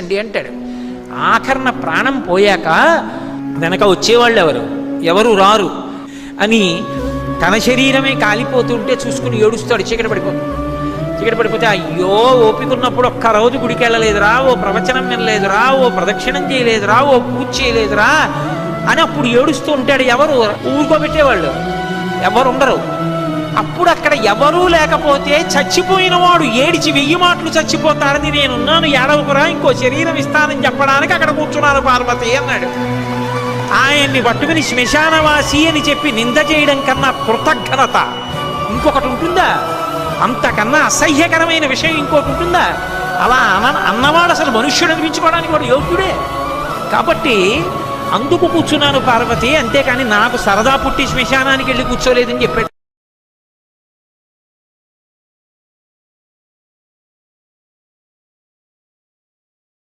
అండి అంటాడు. ఆఖరణ ప్రాణం పోయాక వెనక వచ్చేవాళ్ళు ఎవరు రారు అని తన శరీరమే కాలిపోతుంటే చూసుకుని ఏడుస్తాడు. చీకటి పడిపోతే అయ్యో ఓపికన్నప్పుడు ఒక్క రోజు గుడికి వెళ్ళలేదురా, ఓ ప్రవచనం వినలేదురా, ఓ ప్రదక్షిణం చేయలేదురా, ఓ పూజ చేయలేదురా అని అప్పుడు ఏడుస్తూ ఉంటాడు. ఎవరు ఊరుకోబెట్టేవాళ్ళు ఎవరు ఉండరు. అప్పుడు అక్కడ ఎవరూ లేకపోతే చచ్చిపోయిన వాడు ఏడిచి 1000 మాటలు చచ్చిపోతాడని నేనున్నాను ఏడవకురా, ఇంకో శరీరం ఇస్తానని చెప్పడానికి అక్కడ కూర్చున్నాను పార్వతి అన్నాడు. ఆయన్ని పట్టుకుని శ్మశానవాసి అని చెప్పి నింద చేయడం కన్నా కృతజ్ఞత ఇంకొకటి ఉంటుందా? అంతకన్నా అసహ్యకరమైన విషయం ఇంకోటి ఉంటుందా? అలా అన్నవాడు అసలు మనుష్యుడు అనిపించుకోవడానికి వాడు యోగ్యుడే. కాబట్టి అందుకు కూర్చున్నాను పార్వతి, అంతేకాని నాకు సరదా పుట్టి శ్మశానానికి వెళ్ళి కూర్చోలేదని చెప్పాడు.